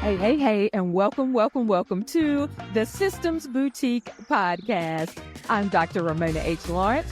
Hey, and welcome to the Systems Boutique podcast. I'm Dr. Ramona H. Lawrence.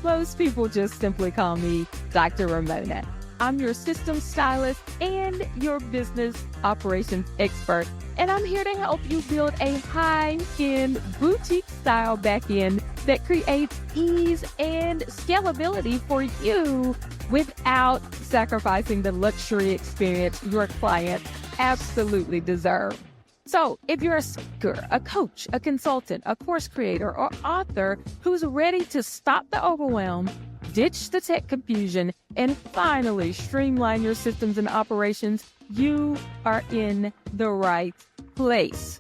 Most people just simply call me Dr. Ramona. I'm your systems stylist and your business operations expert, and I'm here to help you build a high-end boutique-style back-end that creates ease and scalability for you without sacrificing the luxury experience your clients absolutely deserve. So if you're a speaker, a coach, a consultant, a course creator, or author who's ready to stop the overwhelm, ditch the tech confusion, and finally streamline your systems and operations, you are in the right place.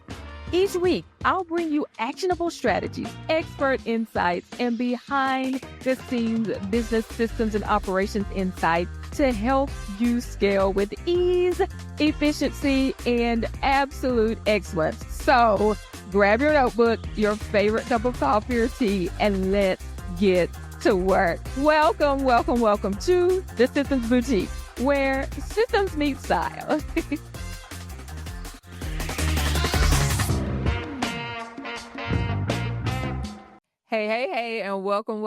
Each week, I'll bring you actionable strategies, expert insights, and behind-the-scenes business systems and operations insight to help you scale with ease, efficiency, and absolute excellence. So grab your notebook, your favorite cup of coffee or tea, and let's get to work. Welcome to the Systems Boutique, where systems meet style. Hey, and welcome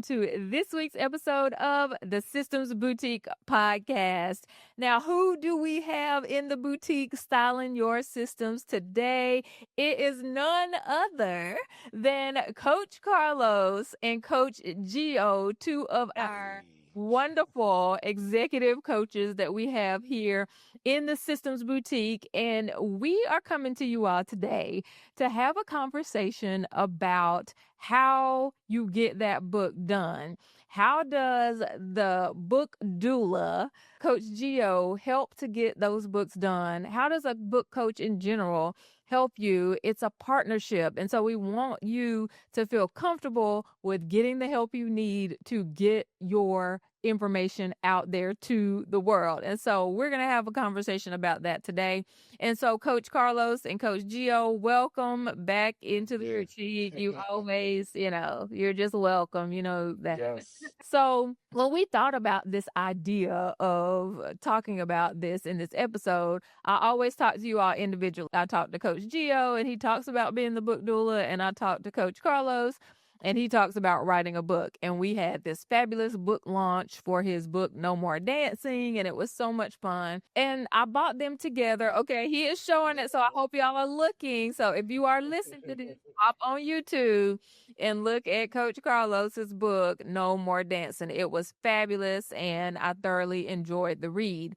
to this week's episode of the Systems Boutique podcast. Now, who do we have in the boutique styling your systems today? It is none other than Coach Carlos and Coach Gio, two of our wonderful executive coaches that we have here in the Systems Boutique. And we are coming to you all today to have a conversation about how you get that book done. How does the book doula, Coach Gio, help to get those books done? How does a book coach in general help you? It's a partnership. And so we want you to feel comfortable with getting the help you need to get your information out there to the world. And so we're going to have a conversation about that today. And so Coach Carlos and Coach Gio, welcome back into the retreat. You always, you're just welcome, that. Yes. So when we thought about this idea of talking about this in this episode, I always talk to you all individually. I talk to Coach Gio and he talks about being the book doula, and I talk to Coach Carlos and he talks about writing a book. And we had this fabulous book launch for his book, No More Dancing, and it was so much fun. And I bought them together. Okay, he is showing it, so I hope y'all are looking. So if you are listening to this, hop on YouTube and look at Coach Carlos's book, No More Dancing. It was fabulous, and I thoroughly enjoyed the read.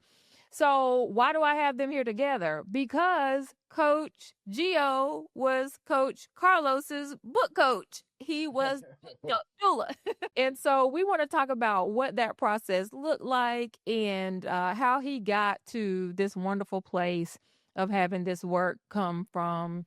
So why do I have them here together? Because Coach Gio was Coach Carlos's book coach. He was doula. And so we want to talk about what that process looked like and how he got to this wonderful place of having this work come from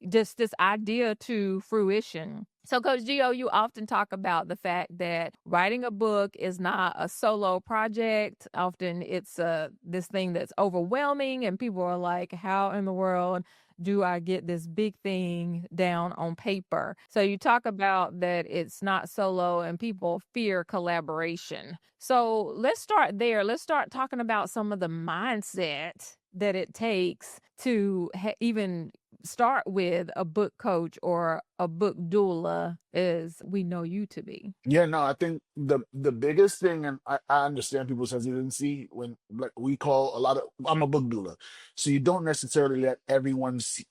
just this idea to fruition. So Coach Gio, you often talk about the fact that writing a book is not a solo project. Often it's this thing that's overwhelming and people are like, how in the world do I get this big thing down on paper? So you talk about that it's not solo and people fear collaboration. So let's start there. Let's start talking about some of the mindset that it takes to even start with a book coach or a book doula as we know you to be. Yeah, no, I think the biggest thing, and I understand people's hesitancy when, like, we call a lot of, I'm a book doula, so you don't necessarily let everyone see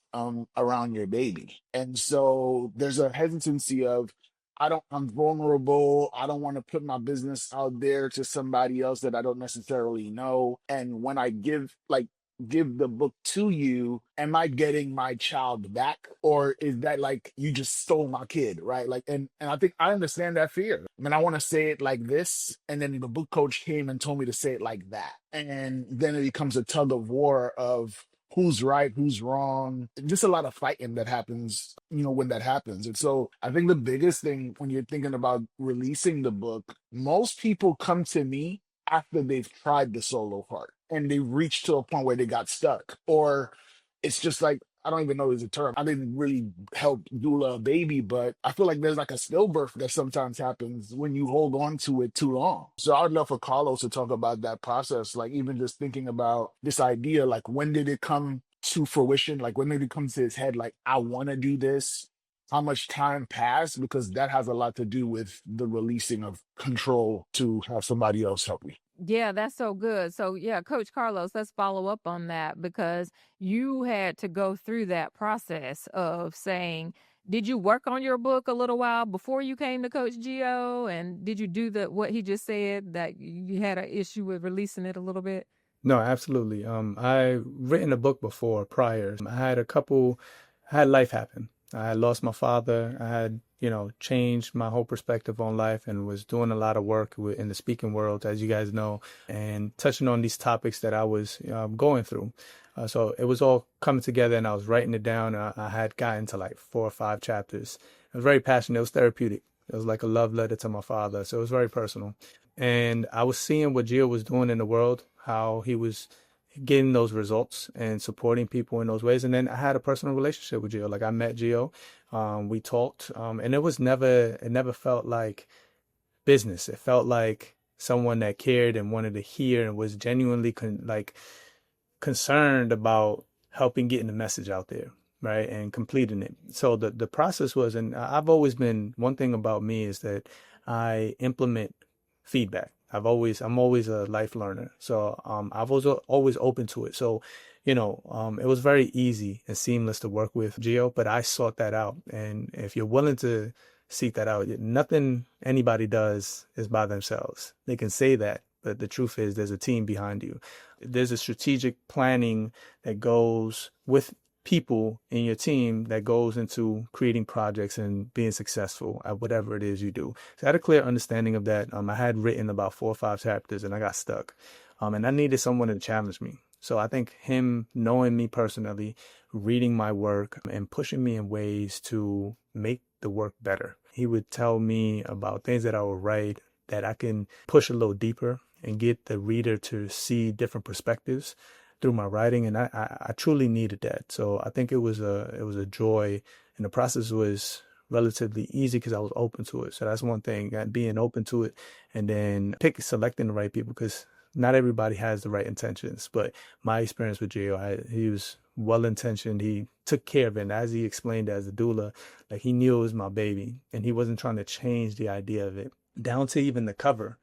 around your baby. And so there's a hesitancy of, I'm vulnerable. I don't want to put my business out there to somebody else that I don't necessarily know. And when I give the book to you, am I getting my child back, or is that like you just stole my kid, right? Like, and I think I understand that fear. I mean, I want to say it like this, and then the book coach came and told me to say it like that, and then it becomes a tug of war of who's right, who's wrong. Just a lot of fighting that happens, when that happens. And so I think the biggest thing when you're thinking about releasing the book, most people come to me after they've tried the solo part and they reached to a point where they got stuck, or it's just like, I don't even know there's a term. I didn't really help doula a baby, but I feel like there's like a stillbirth that sometimes happens when you hold on to it too long. So I would love for Carlos to talk about that process, like even just thinking about this idea, like when did it come to fruition, like when it comes to his head, like I want to do this, how much time passed, because that has a lot to do with the releasing of control to have somebody else help me. Yeah, that's so good. So, yeah, Coach Carlos, let's follow up on that because you had to go through that process of saying, did you work on your book a little while before you came to Coach Geo? And did you do the what he just said that you had an issue with releasing it a little bit? No, absolutely. I written a book before prior. I had life happen. I had lost my father. I had, changed my whole perspective on life and was doing a lot of work in the speaking world, as you guys know, and touching on these topics that I was going through. So it was all coming together and I was writing it down. I had gotten to like 4 or 5 chapters. I was very passionate. It was therapeutic. It was like a love letter to my father. So it was very personal. And I was seeing what Gio was doing in the world, how he was getting those results and supporting people in those ways. And then I had a personal relationship with Gio. Like I met Gio, we talked, and it never felt like business. It felt like someone that cared and wanted to hear and was genuinely concerned about helping getting the message out there, right, and completing it. So the process was, and I've always been, one thing about me is that I implement feedback. I'm always a life learner. So I've also always open to it. So, it was very easy and seamless to work with Geo, but I sought that out. And if you're willing to seek that out, nothing anybody does is by themselves. They can say that, but the truth is there's a team behind you. There's a strategic planning that goes with people in your team that goes into creating projects and being successful at whatever it is you do. So I had a clear understanding of that. I had written about 4 or 5 chapters and I got stuck. And I needed someone to challenge me. So I think him knowing me personally, reading my work and pushing me in ways to make the work better. He would tell me about things that I would write that I can push a little deeper and get the reader to see different perspectives through my writing, and I truly needed that. So I think it was a joy, and the process was relatively easy because I was open to it. So that's one thing, being open to it, and then selecting the right people, because not everybody has the right intentions. But my experience with Gio, he was well intentioned. He took care of it, and as he explained as a doula, like he knew it was my baby, and he wasn't trying to change the idea of it, down to even the cover.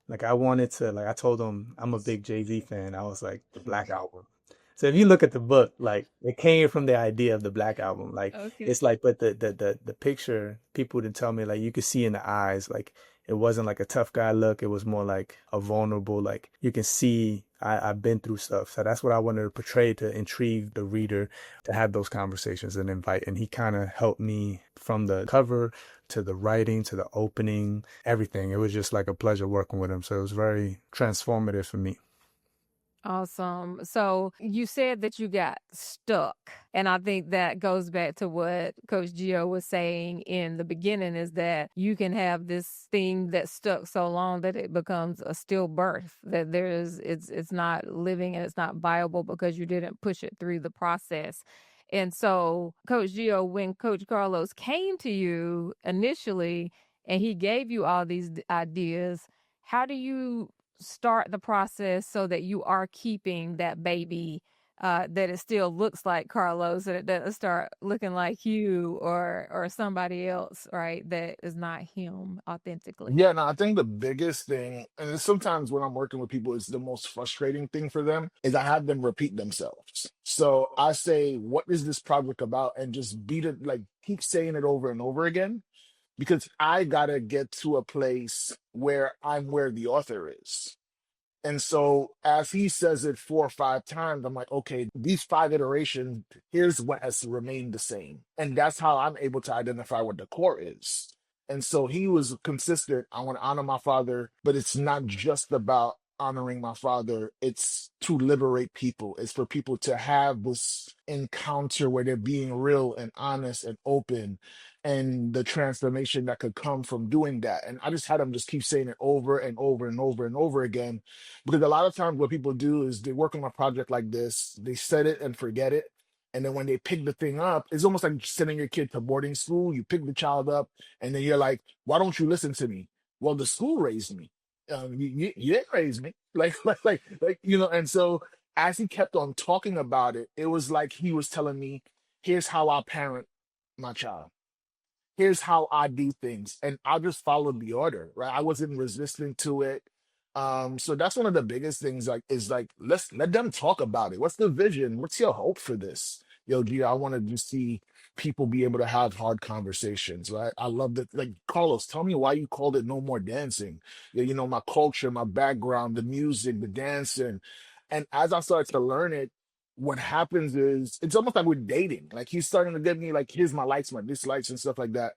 Like I wanted to, like I told him, I'm a big Jay-Z fan. I was like, the Black Album. So if you look at the book, like it came from the idea of the Black Album. Like Okay. it's like, but the picture, people would tell me like you could see in the eyes, like it wasn't like a tough guy look. It was more like a vulnerable, like you can see I've been through stuff. So that's what I wanted to portray, to intrigue the reader, to have those conversations and invite. And he kind of helped me from the cover to the writing to the opening, everything. It was just like a pleasure working with him. So it was very transformative for me. Awesome. So you said that you got stuck. And I think that goes back to what Coach Gio was saying in the beginning, is that you can have this thing that's stuck so long that it becomes a stillbirth, that it's not living and it's not viable because you didn't push it through the process. And so, Coach Gio, when Coach Carlos came to you initially and he gave you all these ideas, how do you start the process so that you are keeping that baby, that it still looks like Carlos and it doesn't start looking like you or somebody else, right? That is not him authentically. Yeah, no, I think the biggest thing, and it's sometimes when I'm working with people, it's the most frustrating thing for them, is I have them repeat themselves. So I say, what is this project about? And just beat it, like keep saying it over and over again, because I gotta get to a place where I'm where the author is. And so as he says it 4 or 5 times, I'm like, okay, these 5 iterations, here's what has remained the same. And that's how I'm able to identify what the core is. And so he was consistent. I want to honor my father, but it's not just about honoring my father. It's to liberate people. It's for people to have this encounter where they're being real and honest and open, and the transformation that could come from doing that. And I just had him just keep saying it over and over and over and over again, because a lot of times what people do is they work on a project like this, they set it and forget it. And then when they pick the thing up, it's almost like sending your kid to boarding school. You pick the child up, and then you're like, why don't you listen to me? Well, the school raised me. You didn't raise me. Like, and so as he kept on talking about it, it was like he was telling me, here's how I parent my child. Here's how I do things. And I just followed the order, right? I wasn't resistant to it. So that's one of the biggest things, like, is like, let's let them talk about it. What's the vision? What's your hope for this? Yo, G, I want to just see people be able to have hard conversations, right? I love that. Like, Carlos, tell me why you called it No More Dancing. Yeah, you know, my culture, my background, the music, the dancing. And as I started to learn it, what happens is it's almost like we're dating. Like, he's starting to give me like, here's my likes, my dislikes, and stuff like that.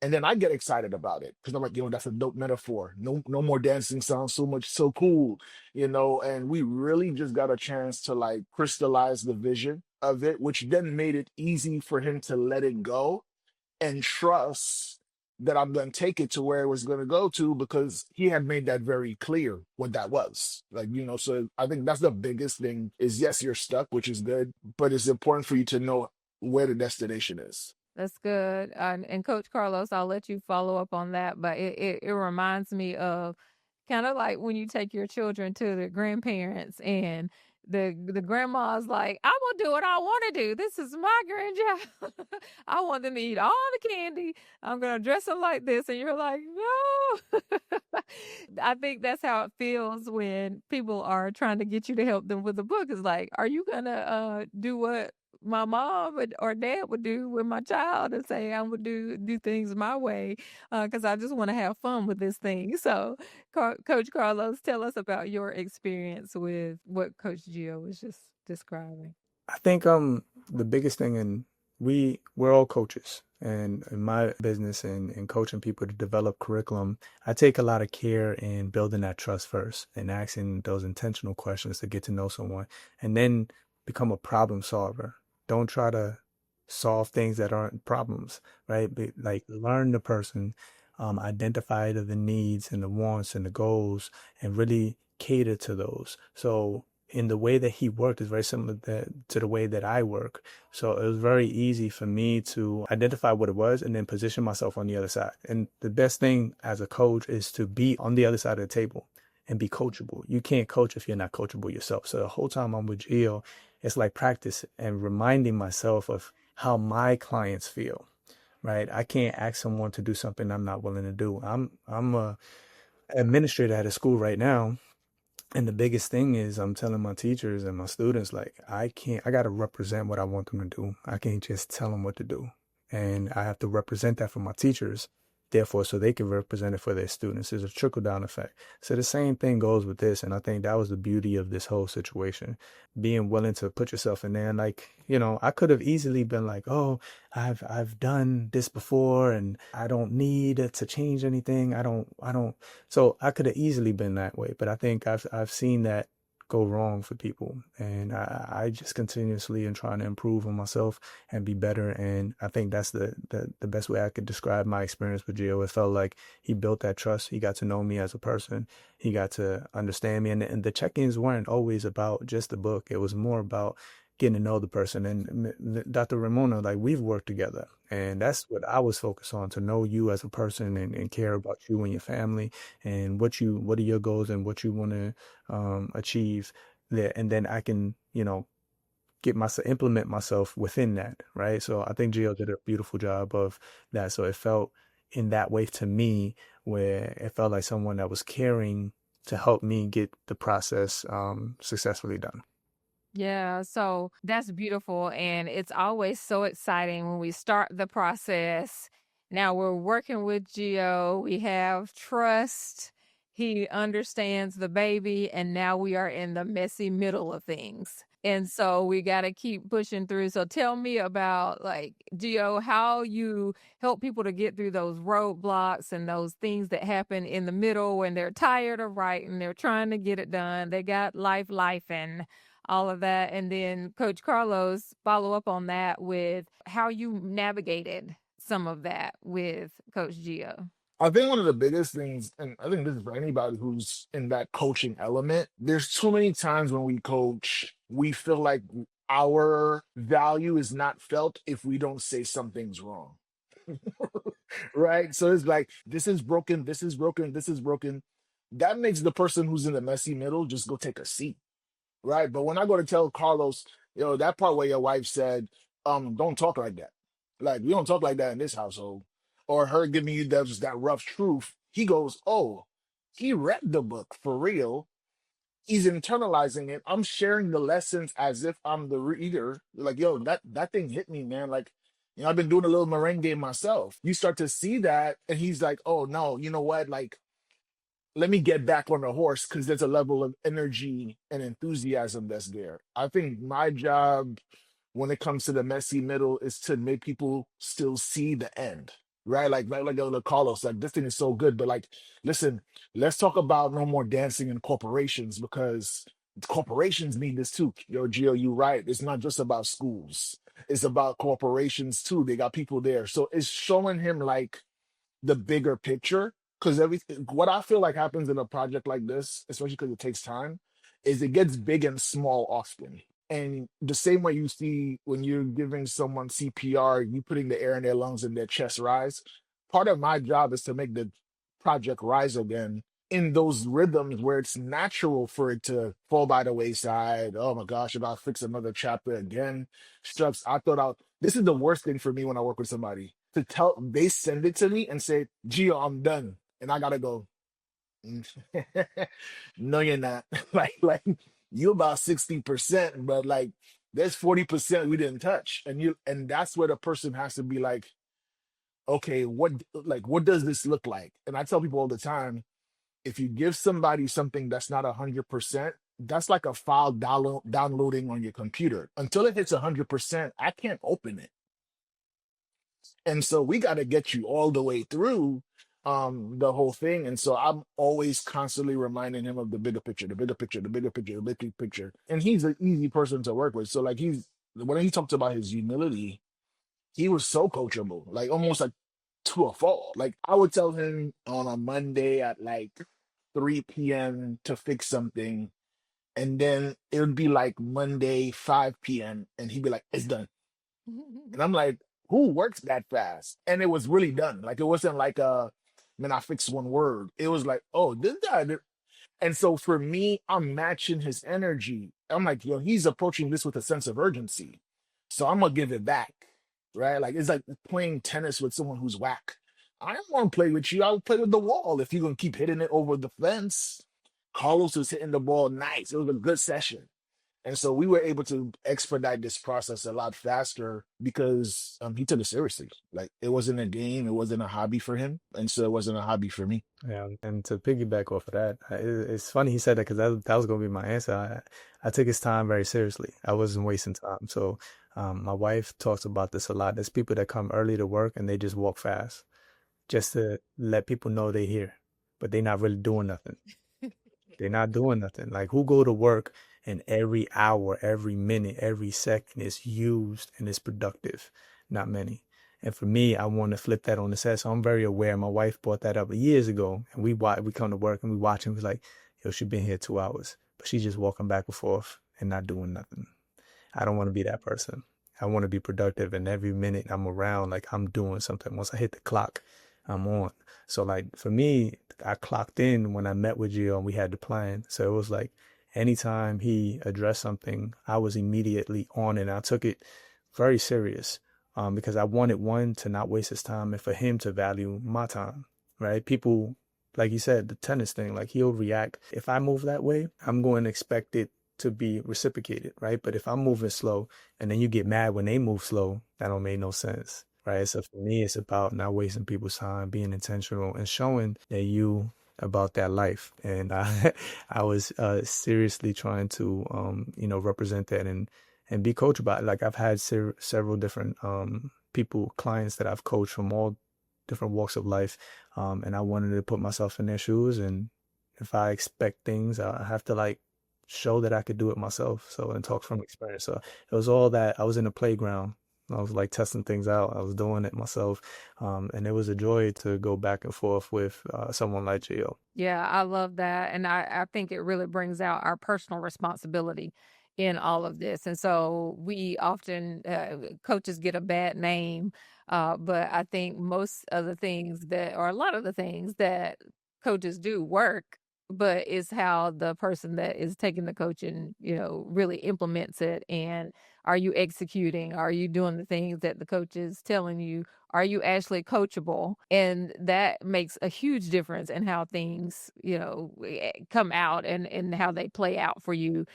And then I get excited about it because I'm like, that's a dope metaphor. No, no more dancing sounds so cool, And we really just got a chance to like crystallize the vision of it, which then made it easy for him to let it go and trust that I'm going to take it to where it was going to go to, because he had made that very clear what that was. Like, so I think that's the biggest thing is, yes, you're stuck, which is good, but it's important for you to know where the destination is. That's good. And Coach Carlos, I'll let you follow up on that, but it reminds me of kind of like when you take your children to their grandparents and the grandma's like, I'm gonna do what I want to do. This is my grandchild. I want them to eat all the candy. I'm gonna dress them like this. And you're like, no. I think that's how it feels when people are trying to get you to help them with the book. Is like, are you gonna do what my mom or dad would do with my child and say I'm gonna do things my way because I just want to have fun with this thing. So, Coach Carlos, tell us about your experience with what Coach Gio was just describing. I think the biggest thing, and we're all coaches, and in my business and coaching people to develop curriculum, I take a lot of care in building that trust first and asking those intentional questions to get to know someone, and then become a problem solver. Don't try to solve things that aren't problems, right? Like, learn the person, identify the needs and the wants and the goals, and really cater to those. So in the way that he worked is very similar to the way that I work. So it was very easy for me to identify what it was and then position myself on the other side. And the best thing as a coach is to be on the other side of the table and be coachable. You can't coach if you're not coachable yourself. So the whole time I'm with Gio, it's like practice and reminding myself of how my clients feel, right? I can't ask someone to do something I'm not willing to do. I'm a administrator at a school right now, and the biggest thing is I'm telling my teachers and my students, like, I got to represent what I want them to do. I can't just tell them what to do. And I have to represent that for my teachers, therefore, so they can represent it for their students. There's a trickle down effect. So the same thing goes with this. And I think that was the beauty of this whole situation, being willing to put yourself in there. And like, I could have easily been like, oh, I've done this before and I don't need to change anything. I don't. So I could have easily been that way. But I think I've seen that go wrong for people. And I just continuously am trying to improve on myself and be better. And I think that's the best way I could describe my experience with Gio. It felt like he built that trust. He got to know me as a person. He got to understand me. And the check-ins weren't always about just the book. It was more about getting to know the person. And Dr. Ramona, like, we've worked together. And that's what I was focused on, to know you as a person and care about you and your family and what are your goals and what you want to achieve there. And then I can, implement myself within that. Right. So I think Gio did a beautiful job of that. So it felt in that way to me, where it felt like someone that was caring to help me get the process successfully done. Yeah, so that's beautiful. And it's always so exciting when we start the process. Now we're working with Gio, we have trust, he understands the baby, and now we are in the messy middle of things. And so we got to keep pushing through. So tell me about, like, Gio, how you help people to get through those roadblocks and those things that happen in the middle when they're tired of writing, they're trying to get it done, they got life and all of that. And then Coach Carlos, follow up on that with how you navigated some of that with Coach Gio. I think one of the biggest things, and I think this is for anybody who's in that coaching element, there's too many times when we coach, we feel like our value is not felt if we don't say something's wrong. Right? So it's like, this is broken, this is broken, this is broken. That makes the person who's in the messy middle just go take a seat. right? But when I go to tell Carlos, that part where your wife said, don't talk like that. Like, we don't talk like that in this household. Or her giving you that rough truth, he goes, oh, he read the book for real. He's internalizing it. I'm sharing the lessons as if I'm the reader. Like, yo, that thing hit me, man. Like, I've been doing a little merengue myself. You start to see that, and he's like, oh no, you know what? Like, let me get back on the horse because there's a level of energy and enthusiasm that's there. I think my job when it comes to the messy middle is to make people still see the end. Right? Like Carlos, like this thing is so good, but like, listen, let's talk about no more dancing in corporations because corporations need this too. Yo, Gio, you right. It's not just about schools. It's about corporations too. They got people there. So it's showing him like the bigger picture because everything what I feel like happens in a project like this, especially because it takes time, is it gets big and small often. And the same way you see when you're giving someone CPR, you putting the air in their lungs and their chest rise. Part of my job is to make the project rise again in those rhythms where it's natural for it to fall by the wayside. Oh my gosh, if I fix another chapter again, shucks, I thought out. This is the worst thing for me when I work with somebody to tell they send it to me and say, Gio, I'm done. And I gotta go, "Mm, no, you're not. like you about 60%, but like there's 40% we didn't touch. And that's where the person has to be like, okay, what does this look like? And I tell people all the time, if you give somebody something that's not 100%, that's like a file downloading on your computer. Until it hits 100%, I can't open it. And so we got to get you all the way through the whole thing. And so I'm always constantly reminding him of the bigger picture, the bigger picture, the bigger picture, the bigger picture. And he's an easy person to work with. So like when he talked about his humility, he was so coachable, like almost like to a fault. Like I would tell him on a Monday at like 3 p.m. to fix something, and then it would be like Monday 5 p.m. and he'd be like, "It's done." And I'm like, "Who works that fast?" And it was really done. Like it wasn't like man, I fixed one word. It was like, "Oh, this guy." And so for me, I'm matching his energy. I'm like, yo, he's approaching this with a sense of urgency. So I'm gonna give it back. Right? Like it's like playing tennis with someone who's whack. I don't want to play with you. I'll play with the wall if you're gonna keep hitting it over the fence. Carlos was hitting the ball nice. It was a good session. And so we were able to expedite this process a lot faster because he took it seriously. Like it wasn't a game, it wasn't a hobby for him, and so it wasn't a hobby for me. Yeah, and to piggyback off of that, it's funny he said that because that was going to be my answer. I took his time very seriously. I wasn't wasting time. So my wife talks about this a lot. There's people that come early to work and they just walk fast just to let people know they're here, but they're not really doing nothing. They're not doing nothing. Like who go to work and every hour, every minute, every second is used and is productive? Not many. And for me, I want to flip that on its head. So I'm very aware. My wife brought that up years ago, and we come to work and we watch and was like, yo, she been here 2 hours, but she's just walking back and forth and not doing nothing. I don't want to be that person. I want to be productive, and every minute I'm around, like I'm doing something. Once I hit the clock, I'm on. So like for me, I clocked in when I met with Gio and we had the plan. So it was like anytime he addressed something, I was immediately on it. And I took it very serious because I wanted one to not waste his time and for him to value my time, right? People, like you said, the tennis thing, like he'll react. If I move that way, I'm going to expect it to be reciprocated, right? But if I'm moving slow and then you get mad when they move slow, that don't make no sense, right? So for me, it's about not wasting people's time, being intentional and showing that you about that life. And I was seriously trying to, represent that and be coached about it. Like I've had several different people, clients that I've coached from all different walks of life. And I wanted to put myself in their shoes. And if I expect things, I have to like show that I could do it myself. So, and talk from experience. So it was all that. I was in the playground. I was like testing things out. I was doing it myself. And it was a joy to go back and forth with someone like Gio. Yeah, I love that. And I think it really brings out our personal responsibility in all of this. And so we often, coaches get a bad name, but I think most of the things that, or a lot of the things that coaches do work but it's how the person that is taking the coaching, really implements it. And are you executing? Are you doing the things that the coach is telling you? Are you actually coachable? And that makes a huge difference in how things, come out and how they play out for you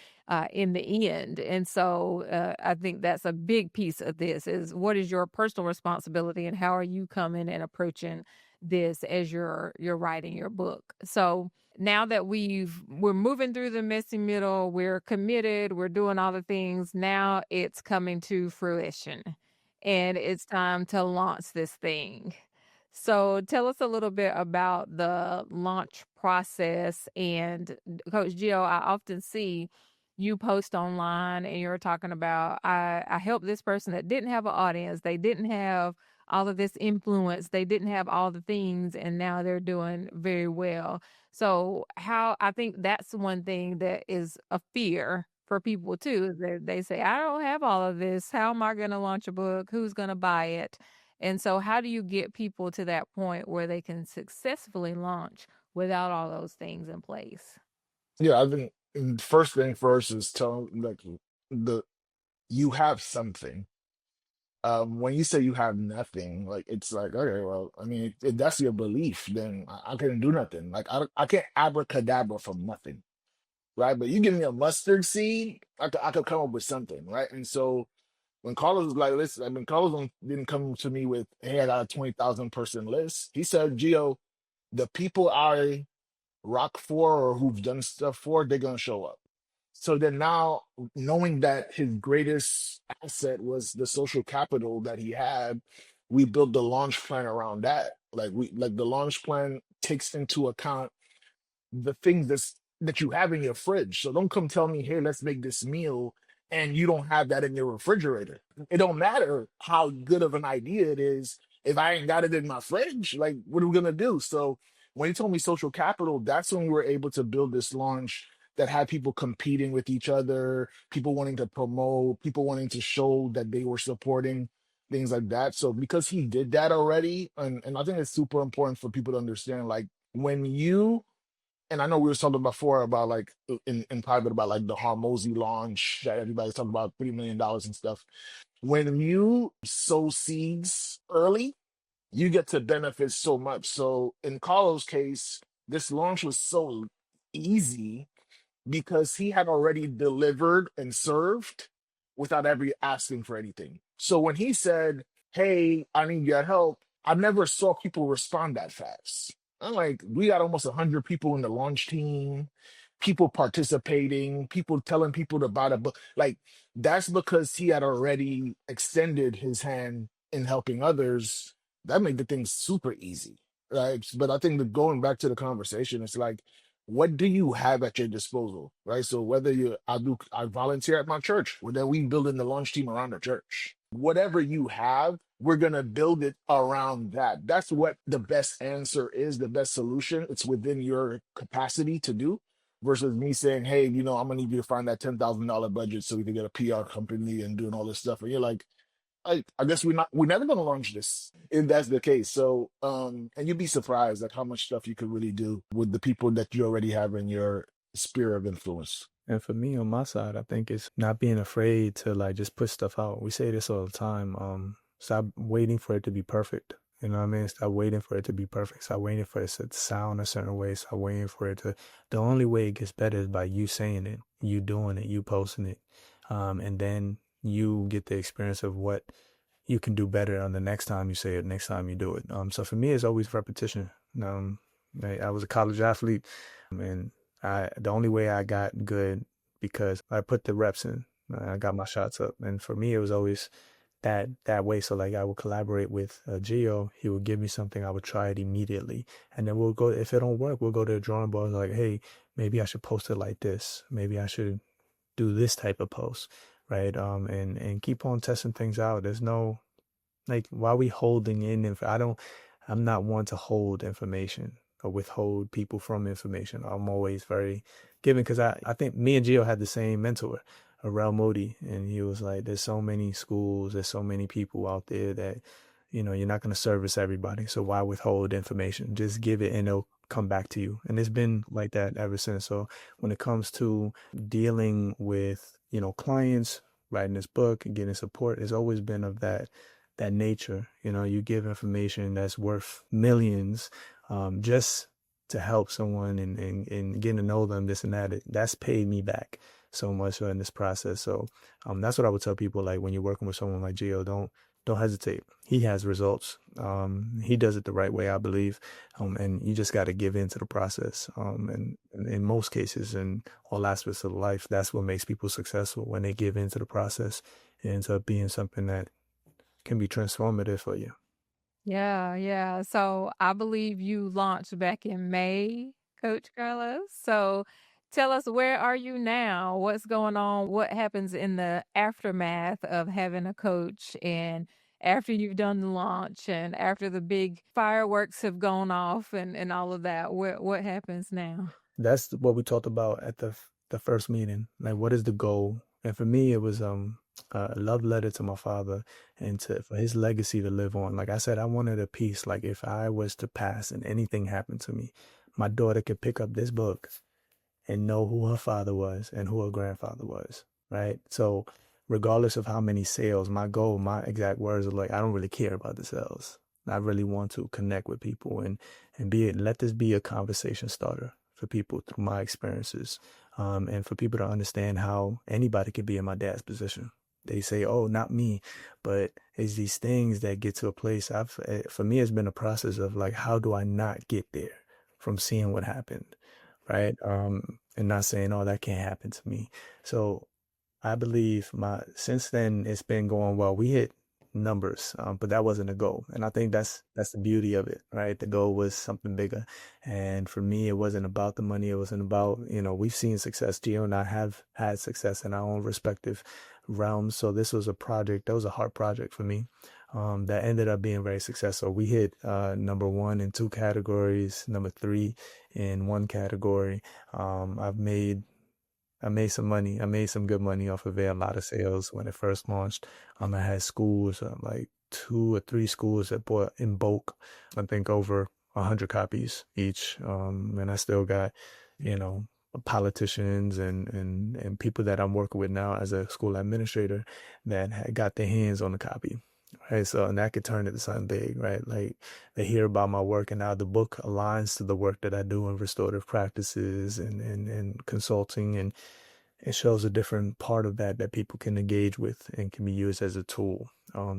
in the end. And so I think that's a big piece of this is what is your personal responsibility and how are you coming and approaching this as you're writing your book. So now that we're moving through the messy middle, we're committed, we're doing all the things. Now it's coming to fruition and it's time to launch this thing. So tell us a little bit about the launch process. And Coach Gio, I often see you post online and you're talking about I helped this person that didn't have an audience. They didn't have all of this influence. They didn't have all the things and now they're doing very well. So how I think that's one thing that is a fear for people too. They say, I don't have all of this. How am I going to launch a book? Who's going to buy it? And so how do you get people to that point where they can successfully launch without all those things in place? Yeah, I think first thing first is tell like the you have something. When you say you have nothing, like it's like, okay, well, I mean, if that's your belief, then I can't do nothing. Like I can't abracadabra from nothing, right? But you give me a mustard seed, I could come up with something, right? And so when Carlos was like, listen, I mean, didn't come to me with, hey, I got a 20,000 person list. He said, Gio, the people I rock for or who've done stuff for, they're gonna show up. So then now, knowing that his greatest asset was the social capital that he had, we built the launch plan around that. Like the launch plan takes into account the things that you have in your fridge. So don't come tell me, hey, let's make this meal and you don't have that in your refrigerator. It don't matter how good of an idea it is if I ain't got it in my fridge. Like, what are we gonna do? So when he told me social capital, that's when we were able to build this launch that had people competing with each other, people wanting to promote, people wanting to show that they were supporting things like that. So because he did that already, and I think it's super important for people to understand, like when you and I know we were talking before about like in private about like the Harmozy launch that everybody's talking about $3 million and stuff. When you sow seeds early, you get to benefit so much. So in Carlos' case, this launch was so easy because he had already delivered and served without ever asking for anything. So when he said, hey, I need your help, I never saw people respond that fast. I'm like, we got almost 100 people in the launch team, people participating, people telling people to buy the book. Like, that's because he had already extended his hand in helping others. That made the thing super easy. Right. But I think that going back to the conversation, it's like, what do you have at your disposal, right? So whether I volunteer at my church, well, then we building the launch team around the church. Whatever you have, we're gonna build it around that. That's what the best answer is, the best solution. It's within your capacity to do, versus me saying, hey, I'm gonna need you to find that $10,000 budget so we can get a PR company and doing all this stuff. And you're like, I guess we're never gonna launch this if that's the case. So and you'd be surprised at how much stuff you could really do with the people that you already have in your sphere of influence. And for me on my side, I think it's not being afraid to like just put stuff out. We say this all the time. Stop waiting for it to be perfect. You know what I mean? Stop waiting for it to be perfect. Stop waiting for it to sound a certain way. Stop waiting for it to. The only way it gets better is by you saying it, you doing it, you posting it, and then you get the experience of what you can do better on the next time you say it, next time you do it. So for me, it's always repetition. I was a college athlete, and the only way I got good because I put the reps in. I got my shots up, and for me, it was always that way. So like I would collaborate with Gio. He would give me something. I would try it immediately, and then we'll go. If it don't work, we'll go to the drawing board. Like, hey, maybe I should post it like this. Maybe I should do this type of post, right? And keep on testing things out. There's no like why we holding in. I'm not one to hold information or withhold people from information. I'm always very giving because I think me and Gio had the same mentor, Rel Modi, and he was like, there's so many schools, there's so many people out there that, you're not going to service everybody. So why withhold information? Just give it and come back to you. And it's been like that ever since. So when it comes to dealing with, clients, writing this book and getting support, it's always been of that nature. You give information that's worth millions, just to help someone and getting to know them, this and that. That's paid me back so much in this process. So that's what I would tell people. Like when you're working with someone like Gio, don't hesitate. He has results. He does it the right way, I believe. And you just got to give into the process. And in most cases, in all aspects of life, that's what makes people successful. When they give into the process, it ends up being something that can be transformative for you. Yeah, yeah. So I believe you launched back in May, Coach Carlos. So tell us, where are you now? What's going on? What happens in the aftermath of having a coach, and after you've done the launch and after the big fireworks have gone off and all of that? What happens now? That's what we talked about at the first meeting. Like, what is the goal? And for me, it was a love letter to my father and for his legacy to live on. Like I said, I wanted a piece. Like if I was to pass and anything happened to me, my daughter could pick up this book and know who her father was and who her grandfather was, right? So regardless of how many sales, my goal, my exact words are like, I don't really care about the sales. I really want to connect with people and let this be a conversation starter for people through my experiences, and for people to understand how anybody could be in my dad's position. They say, "Oh, not me," but it's these things that get to a place. For me, it's been a process of like, how do I not get there from seeing what happened, right? And not saying, "Oh, that can't happen to me." So I believe since then it's been going well. We hit numbers, but that wasn't a goal, and I think that's the beauty of it, right? The goal was something bigger, and for me, it wasn't about the money. It wasn't about, we've seen success. Gio and I have had success in our own respective realms. So this was a project that was a heart project for me, that ended up being very successful. We hit number one in two categories, number three in one category. I made some money. I made some good money off of it. A lot of sales when it first launched. I had schools, like 2 or 3 schools that bought in bulk. I think over 100 copies each. And I still got, you know, politicians and people that I'm working with now as a school administrator that had got their hands on the copy. Right. So, and that could turn into something big, right? Like they hear about my work and now the book aligns to the work that I do in restorative practices and consulting, and it shows a different part of that people can engage with and can be used as a tool.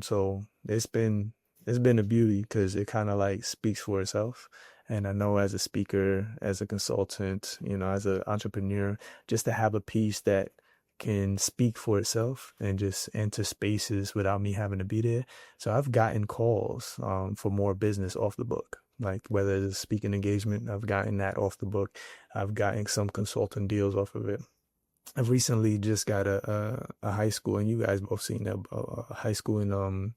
So it's been a beauty because it kind of like speaks for itself. And I know as a speaker, as a consultant, as an entrepreneur, just to have a piece that can speak for itself and just enter spaces without me having to be there. So I've gotten calls for more business off the book. Like whether it's a speaking engagement, I've gotten that off the book. I've gotten some consulting deals off of it. I've recently just got a high school, and you guys both seen a high school in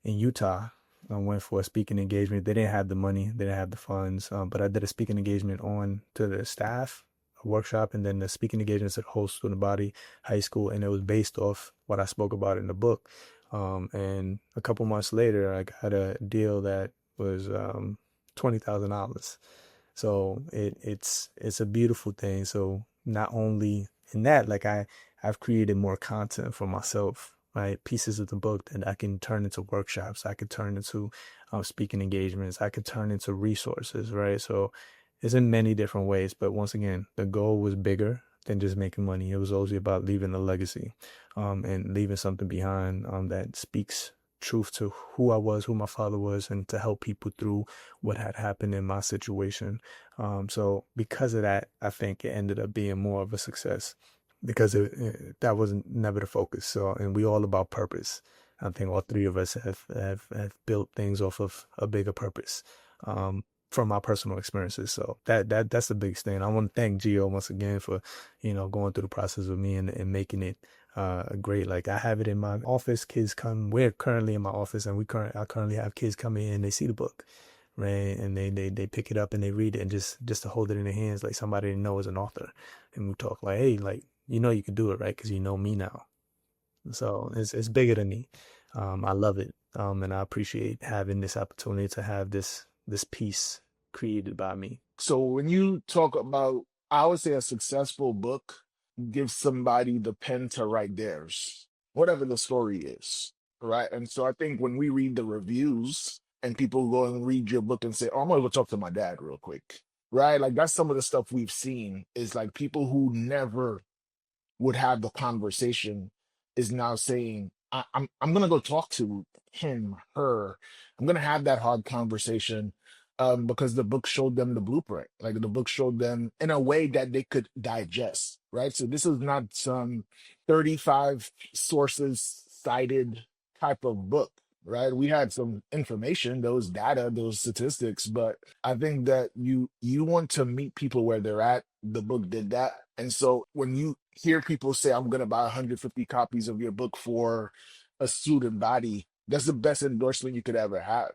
Utah. I went for a speaking engagement. They didn't have the money, they didn't have the funds, but I did a speaking engagement on to the staff, a workshop, and then the speaking engagement to the whole student body, high school, and it was based off what I spoke about in the book. And a couple months later, I got a deal that was $20,000. So it's a beautiful thing. So not only in that, like I've created more content for myself, right? Pieces of the book that I can turn into workshops. I could turn into speaking engagements. I could turn into resources, right? So it's in many different ways. But once again, the goal was bigger than just making money. It was always about leaving a legacy, and leaving something behind that speaks truth to who I was, who my father was, and to help people through what had happened in my situation. So because of that, I think it ended up being more of a success because that wasn't never the focus. So, and we all about purpose. I think all three of us have built things off of a bigger purpose, from our personal experiences. So that's the biggest thing. I want to thank Gio once again for, going through the process with me and making it great. Like I have it in my office. We're currently in my office, and I currently have kids come in and they see the book, right? And they pick it up and they read it, and just to hold it in their hands, like somebody they know is an author. And we talk like, hey, like, you can do it, right? Because you know me now. So it's bigger than me. I love it. And I appreciate having this opportunity to have this piece created by me. So when you talk about, I would say a successful book gives somebody the pen to write theirs, whatever the story is, right? And so I think when we read the reviews and people go and read your book and say, "Oh, I'm gonna go talk to my dad real quick," right? Like that's some of the stuff we've seen is like people who never would have the conversation is now saying, I'm gonna go talk to him, her. I'm gonna have that hard conversation because the book showed them the blueprint. Like the book showed them in a way that they could digest, right? So this is not some 35 sources cited type of book, right? We had some information, those data, those statistics, but I think that you want to meet people where they're at. The book did that. And so when you hear people say, "I'm gonna buy 150 copies of your book for a student body," that's the best endorsement you could ever have.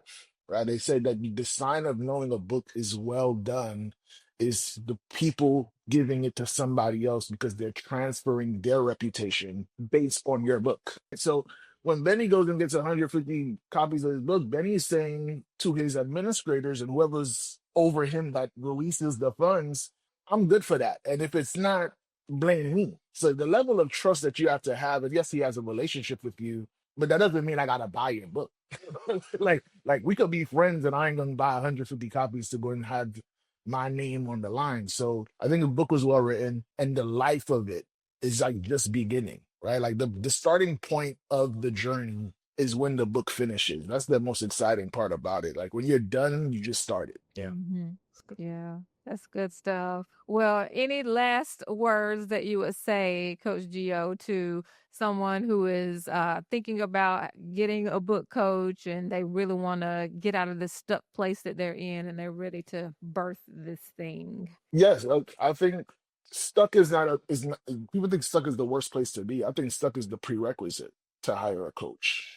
Right? They say that the sign of knowing a book is well done is the people giving it to somebody else because they're transferring their reputation based on your book. So when Benny goes and gets 150 copies of his book, Benny is saying to his administrators and whoever's over him that releases the funds, "I'm good for that. And if it's not, blame me." So the level of trust that you have to have, and yes, he has a relationship with you, but that doesn't mean I gotta buy your book. like we could be friends and I ain't gonna buy 150 copies to go and have my name on the line. So I think the book was well written and the life of it is like just beginning, right? Like the starting point of the journey is when the book finishes. That's the most exciting part about it. Like when you're done, you just started. Yeah. Mhm. Yeah, that's good stuff. Well, any last words that you would say, Coach Gio, to someone who is thinking about getting a book coach and they really want to get out of this stuck place that they're in and they're ready to birth this thing? Yes, I think stuck is not a is not, people think stuck is the worst place to be. I think stuck is the prerequisite to hire a coach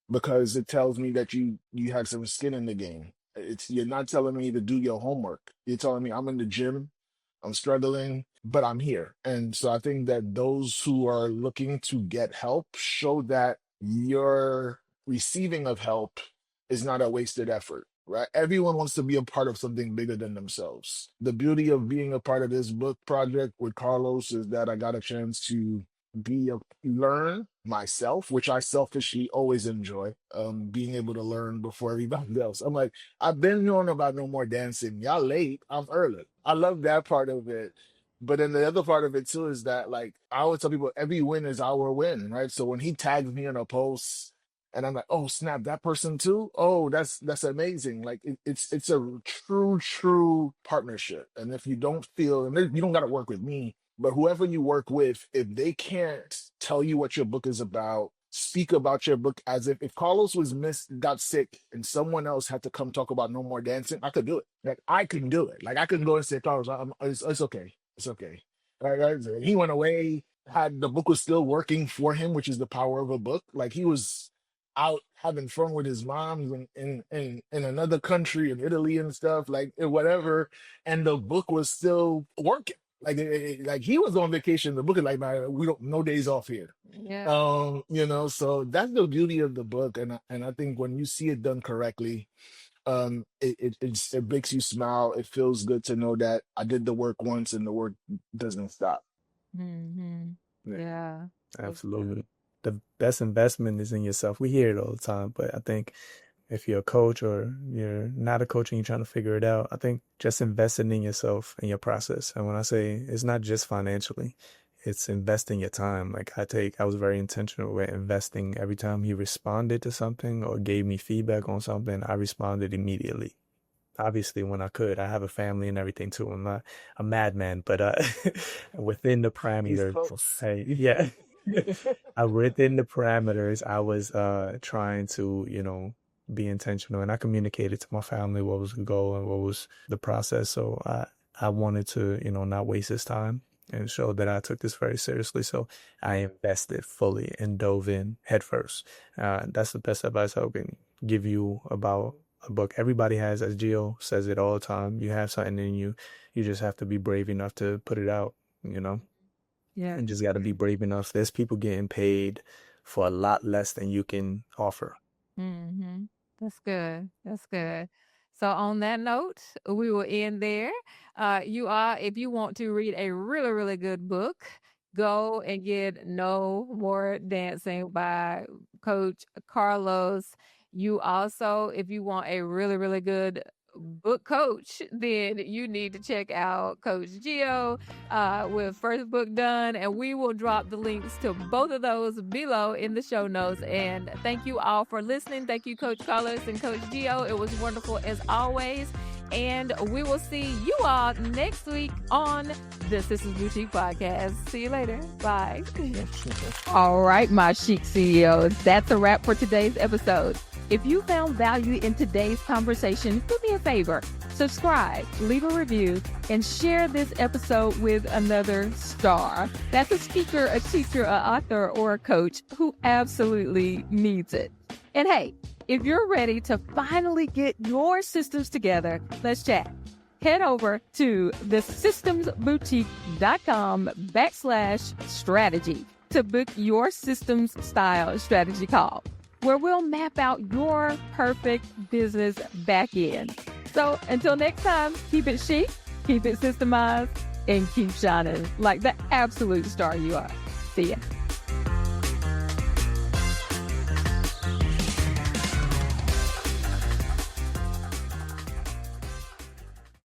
because it tells me that you had some skin in the game. It's you're not telling me to do your homework. You're telling me I'm in the gym, I'm struggling, but I'm here. And so I think that those who are looking to get help show that your receiving of help is not a wasted effort, right? Everyone wants to be a part of something bigger than themselves. The beauty of being a part of this book project with Carlos is that I got a chance to learn myself, which I selfishly always enjoy. Being able to learn before everybody else. I'm like, I've been knowing about No More Dancing. Y'all late, I'm early. I love that part of it. But then the other part of it too is that like I always tell people every win is our win, right? So when he tags me in a post and I'm like, "Oh snap, that person too? Oh, that's amazing." Like it's a true partnership. And if you don't feel, and you don't got to work with me, but whoever you work with, if they can't tell you what your book is about, speak about your book as if Carlos was got sick and someone else had to come talk about No More Dancing, I could do it. Like I can do it. Like I can go and say, "Carlos, it's okay. It's okay." Right? He went away, had the book was still working for him, which is the power of a book. Like he was out having fun with his moms in another country in Italy and stuff, like whatever, and the book was still working. Like like he was on vacation. The book is like, "Man, we don't no days off here." Yeah. So that's the beauty of the book, and I think when you see it done correctly, it makes you smile. It feels good to know that I did the work once and the work doesn't stop. Hmm. Yeah. Yeah. Absolutely. The best investment is in yourself. We hear it all the time, but I think if you're a coach or you're not a coach and you're trying to figure it out, I think just investing in yourself and your process. And when I say it's not just financially, it's investing your time. Like I was very intentional with investing. Every time he responded to something or gave me feedback on something, I responded immediately. Obviously, when I could. I have a family and everything too. I'm not a madman, but within the He's parameters, close. hey, yeah. Within the parameters, I was trying to, be intentional, and I communicated to my family what was the goal and what was the process. So I wanted to, not waste his time and show that I took this very seriously. So I invested fully and dove in headfirst. That's the best advice I can give you about a book. Everybody has, as Gio says it all the time, you have something in you. You just have to be brave enough to put it out, Yeah. and just got to be brave enough. There's people getting paid for a lot less than you can offer. Hmm. That's good. That's good. So on that note, we will end there. If you want to read a really, really good book, go and get No More Dancing by Coach Carlos. You also, if you want a really, really good book coach, then you need to check out Coach Gio with First Book Done, and we will drop the links to both of those below in the show notes. And thank you all for listening. Thank you, Coach Carlos and Coach Gio. It was wonderful as always. And we will see you all next week on the Sisters Boutique Podcast. See you later. Bye. All right, my chic CEOs, that's a wrap for today's episode. If you found value in today's conversation, do me a favor. Subscribe, leave a review, and share this episode with another star. That's a speaker, a teacher, an author, or a coach who absolutely needs it. And hey, if you're ready to finally get your systems together, let's chat. Head over to thesystemsboutique.com/strategy to book your systems style strategy call, where we'll map out your perfect business back end. So until next time, keep it chic, keep it systemized, and keep shining like the absolute star you are. See ya.